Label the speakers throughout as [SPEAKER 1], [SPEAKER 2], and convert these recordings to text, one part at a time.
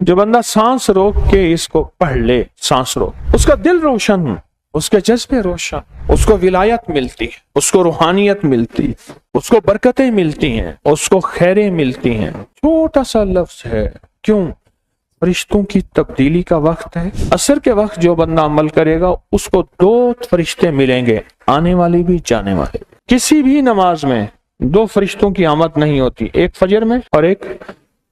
[SPEAKER 1] جو بندہ سانس روک کے اس کو پڑھ لے، سانس روک، اس کا دل روشن، اس کے جذبے روشن، اس کو ولایت ملتی ہے، اس کو روحانیت ملتی ہے، اس کو برکتیں ملتی ہیں، اس کو خیریں ملتی ہیں۔ چھوٹا سا لفظ ہے، کیوں؟ فرشتوں کی تبدیلی کا وقت ہے۔ عصر کے وقت جو بندہ عمل کرے گا اس کو 2 فرشتے ملیں گے، آنے والے بھی جانے والے بھی۔ کسی بھی نماز میں 2 فرشتوں کی آمد نہیں ہوتی، ایک فجر میں اور ایک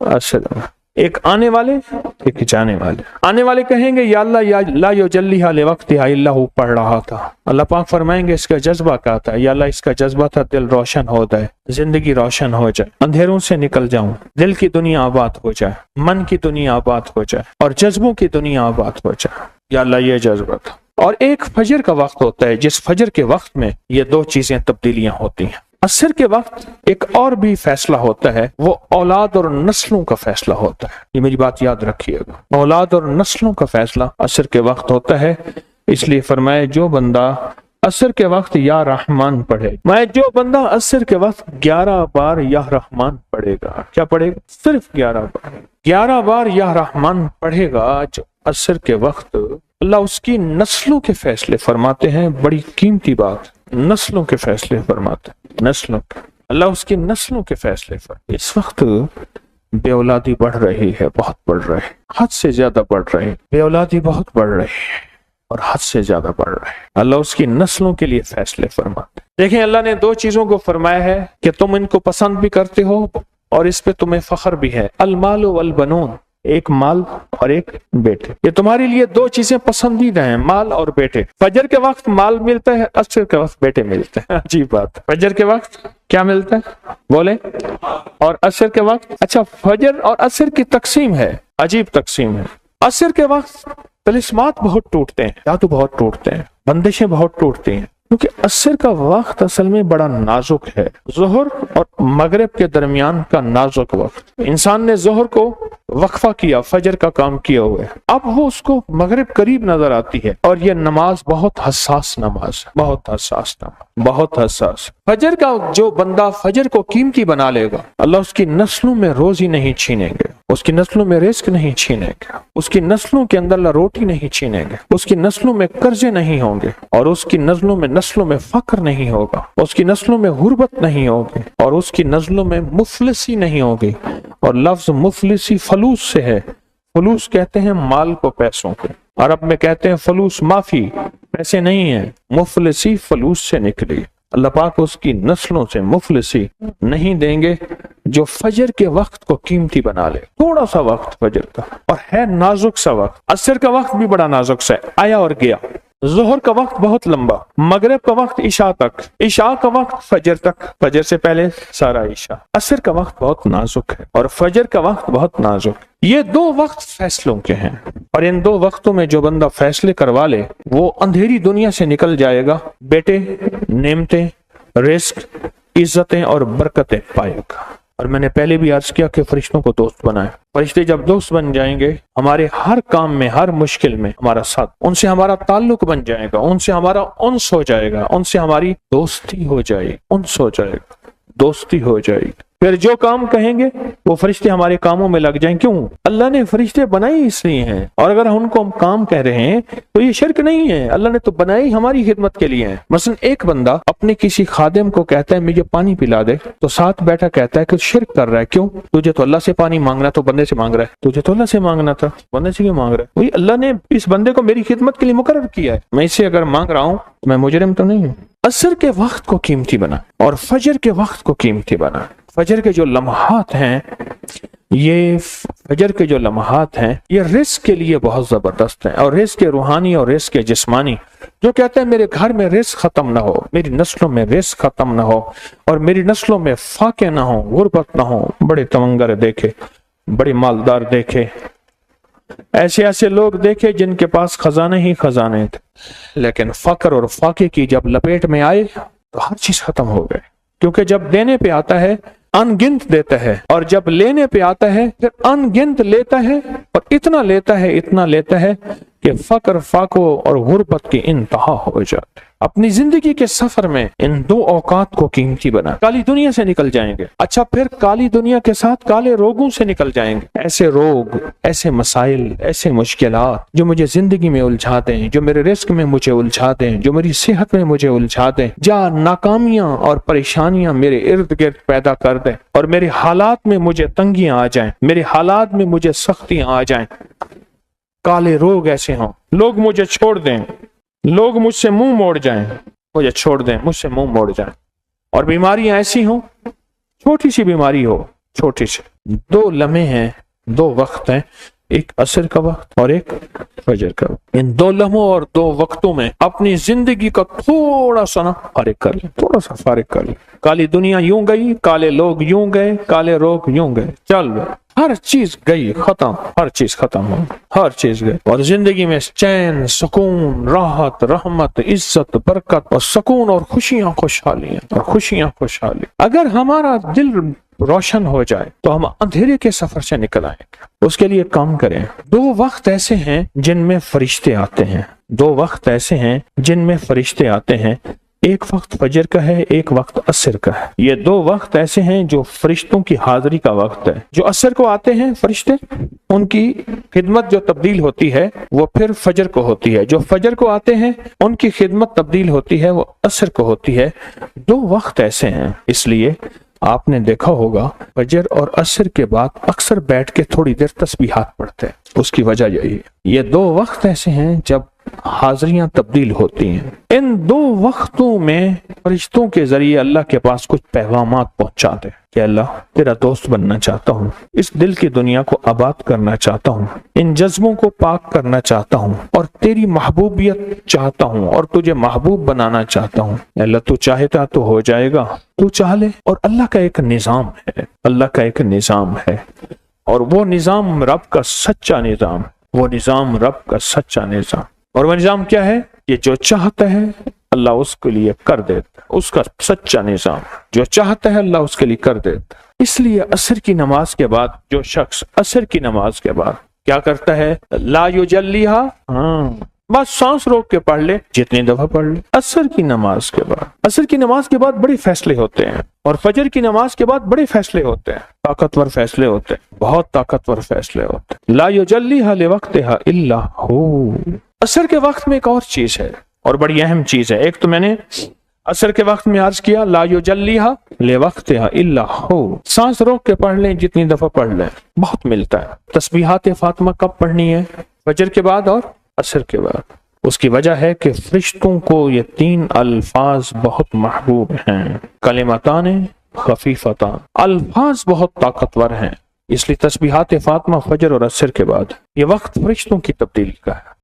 [SPEAKER 1] عصر میں، ایک آنے والے ایک جانے والے۔ آنے والے کہیں گے یا اللہ یا لا یجلیھا لوقتھا الا ہو، پڑھ رہا تھا، اللہ پاک فرمائیں گے اس کا جذبہ کیا تھا؟ یا اللہ اس کا جذبہ تھا دل روشن ہو جائے، زندگی روشن ہو جائے، اندھیروں سے نکل جاؤں، دل کی دنیا آباد ہو جائے، من کی دنیا آباد ہو جائے اور جذبوں کی دنیا آباد ہو جائے، یا اللہ یہ جذبہ تھا۔ اور ایک فجر کا وقت ہوتا ہے جس فجر کے وقت میں یہ 2 چیزیں تبدیلیاں ہوتی ہیں۔ عصر کے وقت ایک اور بھی فیصلہ ہوتا ہے، وہ اولاد اور نسلوں کا فیصلہ ہوتا ہے۔ یہ میری بات یاد رکھیے گا، اولاد اور نسلوں کا فیصلہ عصر کے وقت ہوتا ہے۔ اس لیے فرمائے جو بندہ عصر کے وقت یا رحمان پڑھے، میں جو بندہ عصر کے وقت 11 بار یا رحمان پڑھے گا، کیا پڑھے گا؟ صرف 11 بار یا رحمان پڑھے گا جو عصر کے وقت، اللہ اس کی نسلوں کے فیصلے فرماتے ہیں۔ بڑی قیمتی بات، نسلوں کے فیصلے فرماتے ہیں، نسلوں کے، اللہ اس کی نسلوں کے فیصلے فرماتے ہیں۔ اس وقت بے اولادی بڑھ رہی ہے، بہت بڑھ رہی ہے، حد سے زیادہ بڑھ رہی ہے، بے اولادی بہت بڑھ رہی ہے اور حد سے زیادہ بڑھ رہی ہے۔ اللہ اس کی نسلوں کے لیے فیصلے فرماتے ہیں۔ دیکھیں اللہ نے 2 چیزوں کو فرمایا ہے کہ تم ان کو پسند بھی کرتے ہو اور اس پہ تمہیں فخر بھی ہے، المال والبنون، ایک مال اور ایک بیٹے۔ یہ تمہارے لیے 2 چیزیں پسندیدہ ہیں، مال اور بیٹے۔ فجر کے وقت مال ملتا ہے، عصر کے وقت بیٹے ملتے ہیں۔ عجیب بات، فجر کے وقت کیا ملتا ہے بولے؟ اور عصر کے وقت، اچھا فجر اور عصر کی تقسیم ہے، عجیب تقسیم ہے۔ عصر کے وقت طلسمات بہت ٹوٹتے ہیں، جادو بہت ٹوٹتے ہیں، بندشیں بہت ٹوٹتی ہیں، کیونکہ عصر کا وقت اصل میں بڑا نازک ہے۔ ظہر اور مغرب کے درمیان کا نازک وقت، انسان نے ظہر کو وقفہ کیا، فجر کا کام کیا ہوا ہے، اب وہ اس کو مغرب قریب نظر آتی ہے، اور یہ نماز بہت حساس نماز ہے، بہت حساس نماز، بہت حساس۔ فجر کا جو بندہ فجر کو قیمتی بنا لے گا، اللہ اس کی نسلوں میں روزی نہیں چھینیں گے، اس کی نسلوں میں رزق نہیں چھینیں گے، اس کی نسلوں کے اندر اللہ روٹی نہیں چھینیں گے، اس کی نسلوں میں قرضے نہیں ہوں گے، اور اس کی نسلوں میں فقر نہیں ہوگا، اس کی نسلوں میں غربت نہیں ہوگی، اور اس کی نسلوں میں مفلسی نہیں ہوگی۔ اور لفظ مفلسی فلوس سے ہے، فلوس کہتے ہیں مال کو، پیسوں کو، عرب میں کہتے ہیں فلوس معافی، پیسے نہیں ہیں، مفلسی فلوس سے نکلی۔ اللہ پاک اس کی نسلوں سے مفلسی نہیں دیں گے جو فجر کے وقت کو قیمتی بنا لے۔ تھوڑا سا وقت فجر کا، اور ہے نازک سا وقت، عصر کا وقت بھی بڑا نازک سا ہے، آیا اور گیا۔ ظہر کا وقت بہت لمبا، مغرب کا وقت عشاء تک، عشاء کا وقت فجر تک، فجر سے پہلے سارا عشاء۔ عصر کا وقت بہت نازک ہے اور فجر کا وقت بہت نازک۔ یہ 2 وقت فیصلوں کے ہیں، اور ان 2 وقتوں میں جو بندہ فیصلے کروا لے وہ اندھیری دنیا سے نکل جائے گا، بیٹے، نعمتیں، رزق، عزتیں اور برکتیں پائے گا۔ اور میں نے پہلے بھی عرض کیا کہ فرشتوں کو دوست بنائے، فرشتے جب دوست بن جائیں گے ہمارے ہر کام میں، ہر مشکل میں ہمارا ساتھ، ان سے ہمارا تعلق بن جائے گا، ان سے ہمارا انس ہو جائے گا، ان سے ہماری دوستی ہو جائے گی، انس ہو جائے گا، دوستی ہو جائے گی۔ پھر جو کام کہیں گے وہ فرشتے ہمارے کاموں میں لگ جائیں۔ کیوں؟ اللہ نے فرشتے بنائی اس لیے ہیں، اور اگر ان کو ہم کام کہہ رہے ہیں تو یہ شرک نہیں ہے، اللہ نے تو بنائی ہماری خدمت کے لیے ہیں۔ مثلا ایک بندہ اپنے کسی خادم کو کہتا ہے مجھے پانی پلا دے، تو ساتھ بیٹھا کہتا ہے کہ شرک کر رہا ہے۔ کیوں؟ تجھے تو اللہ سے پانی مانگنا تو بندے سے مانگ رہا ہے، تجھے تو اللہ سے مانگنا تھا، بندے سے کیوں مانگ رہا ہے؟ وہی اللہ نے اس بندے کو میری خدمت کے لیے مقرر کیا ہے، میں اس سے اگر مانگ رہا ہوں تو میں مجرم تو نہیں ہوں۔ عصر کے وقت کو قیمتی بنا اور فجر کے وقت کو قیمتی بنا۔ فجر کے جو لمحات ہیں، یہ فجر کے جو لمحات ہیں یہ رزق کے لیے بہت زبردست ہیں، اور رزق روحانی اور رزق جسمانی۔ جو کہتے ہیں میرے گھر میں رزق ختم نہ ہو، میری نسلوں میں رزق ختم نہ ہو، اور میری نسلوں میں فاقے نہ ہو، غربت نہ ہو۔ بڑے تمنگر دیکھے، بڑے مالدار دیکھے، ایسے لوگ دیکھے جن کے پاس خزانے ہی خزانے تھے، لیکن فقر اور فاقے کی جب لپیٹ میں آئے تو ہر چیز ختم ہو گئے۔ کیونکہ جب دینے پہ آتا ہے ان گنت دیتا ہے، اور جب لینے پہ آتا ہے پھر ان گنت لیتا ہے، اور اتنا لیتا ہے کہ فقر فاقو اور غربت کی انتہا ہو جائے۔ اپنی زندگی کے سفر میں ان دو اوقات کو قیمتی بنا۔ کالی دنیا سے نکل جائیں گے، اچھا پھر کالی دنیا کے ساتھ کالے روگوں سے نکل جائیں گے۔ ایسے روگ، ایسے مسائل، ایسے مشکلات جو مجھے زندگی میں الجھا دیں، جو میرے رزق میں مجھے الجھا دیں، جو میری صحت میں مجھے الجھا دیں، جہاں ناکامیاں اور پریشانیاں میرے ارد گرد پیدا کر دیں اور میرے حالات میں مجھے تنگیاں آ جائیں، میرے حالات میں مجھے سختیاں آ جائیں، کالے روگ ایسے ہوں، لوگ مجھے چھوڑ دیں، لوگ مجھ سے منہ موڑ جائیں، مجھے چھوڑ دیں، مجھ سے منہ موڑ جائیں، اور بیماریاں ایسی ہوں، چھوٹی سی بیماری ہو، چھوٹی سی، دو لمحے ہیں، دو وقت ہیں، ایک عصر کا وقت اور ایک فجر کا وقت۔ ان دو لمحوں اور دو وقتوں میں اپنی زندگی کا تھوڑا سا نا فارغ کر لیں، تھوڑا سا فارغ کر لیں۔ کالی دنیا یوں گئی، کالے لوگ یوں گئے، کالے روگ یوں گئے، چل رہے، ہر چیز گئی، ختم، ہر چیز ختم ہو، ہر چیز گئی، اور زندگی میں چین، سکون، راحت، رحمت، عزت، برکت اور سکون اور خوشیاں خوشحالیاں اور خوشیاں خوشحالی۔ اگر ہمارا دل روشن ہو جائے تو ہم اندھیرے کے سفر سے نکل آئیں گے۔ اس کے لیے کام کریں۔ دو وقت ایسے ہیں جن میں فرشتے آتے ہیں، دو وقت ایسے ہیں جن میں فرشتے آتے ہیں، ایک وقت فجر کا ہے، ایک وقت عصر کا ہے۔ یہ دو وقت ایسے ہیں جو فرشتوں کی حاضری کا وقت ہے۔ جو عصر کو آتے ہیں فرشتے، ان کی خدمت جو تبدیل ہوتی ہے وہ پھر فجر کو ہوتی ہے۔ جو فجر کو آتے ہیں ان کی خدمت تبدیل ہوتی ہے، وہ عصر کو ہوتی ہے۔ دو وقت ایسے ہیں، اس لیے آپ نے دیکھا ہوگا فجر اور عصر کے بعد اکثر بیٹھ کے تھوڑی دیر تسبیحات پڑھتے ہیں۔ اس کی وجہ یہی ہے، یہ دو وقت ایسے ہیں جب حاضریاں تبدیل ہوتی ہیں۔ ان دو وقتوں میں فرشتوں کے ذریعے اللہ کے پاس کچھ پیغامات پہنچاتے ہیں کہ اللہ تیرا دوست بننا چاہتا ہوں، اس دل کی دنیا کو آباد کرنا چاہتا ہوں، ان جذبوں کو پاک کرنا چاہتا ہوں، اور تیری محبوبیت چاہتا ہوں اور تجھے محبوب بنانا چاہتا ہوں۔ اللہ تو چاہتا تو ہو جائے گا، تو چاہ لے۔ اور اللہ کا ایک نظام ہے، اللہ کا ایک نظام ہے، اور وہ نظام رب کا سچا نظام، وہ نظام رب کا سچا نظام۔ اور وہ نظام کیا ہے؟ یہ جو چاہتا ہے اللہ اس کے لیے کر دیتا ہے، اس کا سچا نظام، جو چاہتا ہے اللہ اس کے لیے کر دیتا ہے۔ اس لیے عصر کی نماز کے بعد جو شخص عصر کی نماز کے بعد کیا کرتا ہے؟ لا یجلیہا، بس سانس روک کے پڑھ لے، جتنی دفعہ پڑھ لے۔ عصر کی نماز کے بعد، عصر کی نماز کے بعد بڑے فیصلے ہوتے ہیں، اور فجر کی نماز کے بعد بڑے فیصلے ہوتے ہیں، طاقتور فیصلے ہوتے ہیں، بہت طاقتور فیصلے ہوتے ہیں۔ لا یجلیہا لوقتہا الا ہو۔ عصر کے وقت میں ایک اور چیز ہے، اور بڑی اہم چیز ہے۔ ایک تو میں نے عصر کے وقت میں عرض کیا، لا یجلیہا لوقتہا الا ہو، سانس روک کے پڑھ لیں، جتنی دفعہ پڑھ لیں، بہت ملتا ہے۔ تسبیحات فاطمہ کب پڑھنی ہے؟ فجر کے بعد اور عصر کے بعد۔ اس کی وجہ ہے کہ فرشتوں کو یہ تین الفاظ بہت محبوب ہیں، کلمتان خفیفتان، الفاظ بہت طاقتور ہیں، اس لیے تسبیحات فاطمہ فجر اور عصر کے بعد۔ یہ وقت فرشتوں کی تبدیلی کا ہے،